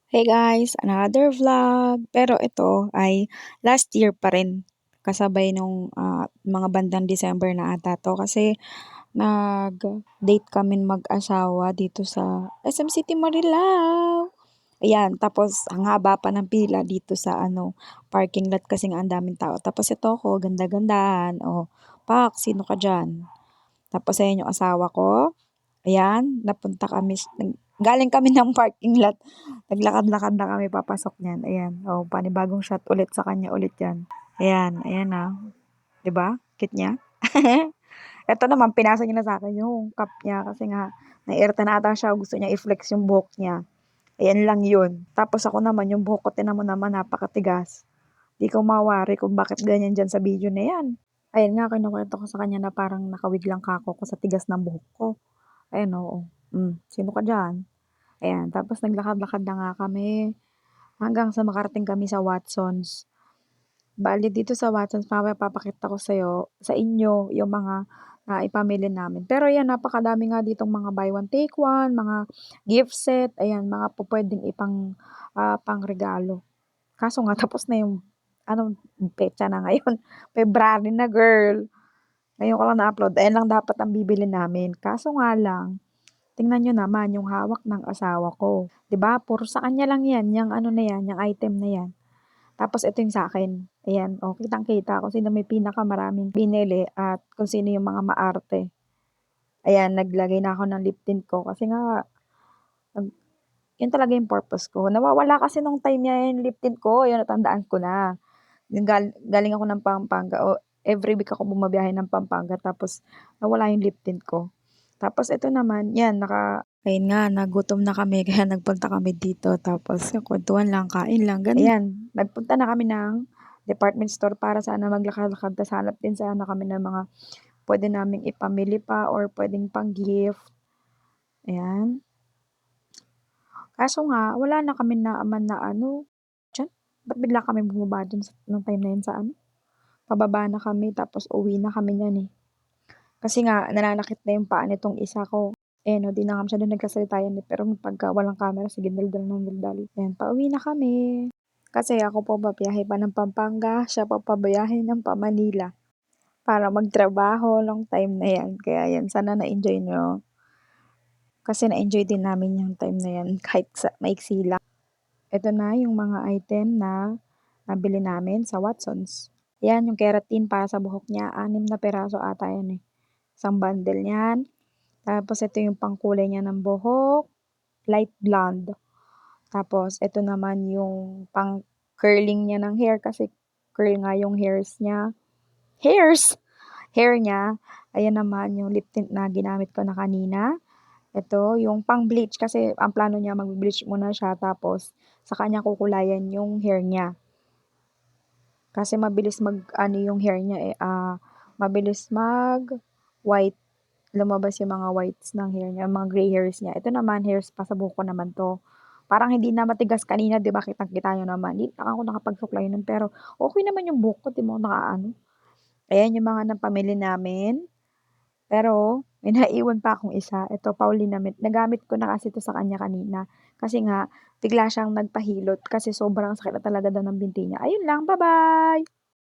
Hey guys, another vlog. Pero ito ay last year pa rin. Kasabay nung mga bandang December na ata to. Kasi nag-date kami mag-asawa dito sa SM City Marilao. Ayan, tapos ang haba pa ng pila dito sa parking lot kasi nga ang daming tao. Tapos ito ako, ganda-gandahan. Oh, pak, sino ka dyan? Tapos ayan yung asawa ko. Ayan, napunta kami, galing kami ng parking lot. Naglakad-lakad na kami papasok niyan. Ayan, oh, panibagong shot ulit sa kanya ulit yan. Ayan, ayan na. 'Di ba? Cute niya. Ito naman, pinasa niya na sa akin yung cup niya kasi nga, naiirita na ata siya, gusto niya i-flex yung buhok niya. Ayan lang yun. Tapos ako naman, yung buhok ko, tinan mo naman, napakatigas. Di ko mawari kung bakit ganyan dyan sa video na yan. Ayun nga, kinukwento ko sa kanya na parang nakawig lang kako ko sa tigas ng buhok ko. Ayan, oo. Sino ka diyan? Ayan, tapos naglakad-lakad na nga kami hanggang sa makarating kami sa Watsons. Bale dito sa Watsons, mamaya papakita ko sa inyo yung mga naipamili namin. Pero ayan, napakadami nga ditong mga buy one take one, mga gift set, ayan, mga pupuwedeng pangregalo. Kaso nga tapos na yung petsa na ngayon, February na girl. Ngayon ko lang na-upload, ayan lang dapat ang bibili namin. Kaso nga lang, tingnan niyo naman yung hawak ng asawa ko. 'Di ba puro sa kanya lang 'yan, yang ano na 'yan, yang item na 'yan. Tapos ito yung sa'kin, ayan, oh, kitang-kita kung sino may pinakamaraming binili at kung sino yung mga maarte. Ayan, naglagay na ako ng lip tint ko kasi nga nag yun talaga yung purpose ko. Nawawala kasi nung time niya yung lip tint ko, yun natandaan ko na. Yung galing ako ng Pampanga o every week ako bumabiyahe ng Pampanga tapos nawala yung lip tint ko. Tapos ito naman, 'yan ayun nga nagutom na kami kaya nagpunta kami dito tapos kuwentuhan lang, kain lang, gano'n. Ayan, nagpunta na kami ng department store para sana maglakad-lakad tas hanap din sana kami ng mga puwede naming ipamili pa or puwedeng pang-gift, ayan. Kaso nga wala na kami naaman na diyan, ba't bigla kaming bumaba dun nung time na yun sa pababa na kami tapos uwi na kami niyan, eh. Kasi nga nananakit na yung paa nitong isa ko. Eh, 'no, 'di na nga masyadong nagsasalita yan, eh, pero pagka walang camera sige daldal ng daldal. Ayan, pauwi na kami. Kasi ako po babiyahe pa ng Pampanga, siya pa pabiyahe ng pa-Manila para magtrabaho nung time na yan. Kaya yan, sana na-enjoy niyo. Kasi na-enjoy din namin yung time na yan kahit maiksi lang. Ito na yung mga item na nabili namin sa Watsons. Yan, yung keratin para sa buhok niya, 6 na piraso ata yan, eh. Isang bundle niyan. Tapos ito yung pangkulay niya ng buhok, light blonde. Tapos ito naman yung pang curling niya ng hair kasi curl nga yung Hairs! Hair niya. Ayan naman yung lip tint na ginamit ko na kanina. Ito yung pang bleach kasi ang plano niya mag-bleach muna siya tapos sa kanya kukulayan yung hair niya. Kasi mabilis yung hair niya, eh, mabilis white, lumabas yung mga whites ng hair niya, mga gray hairs niya. Ito naman, hairs pa sa buhok ko naman 'to. Parang hindi na matigas kanina, 'di ba, kitang-kita niyo naman. Hindi na ako nakapagsuklay nun, pero okey naman yung buhok ko, 'di mo Ayan yung mga napamili namin. Pero may naiwan pa akong isa, ito nagamit ko na kasi 'to sa kanya kanina. Kasi nga bigla siyang nagpahilot kasi sobrang sakit na talaga daw ng binti niya. Ayun lang, ba-bye.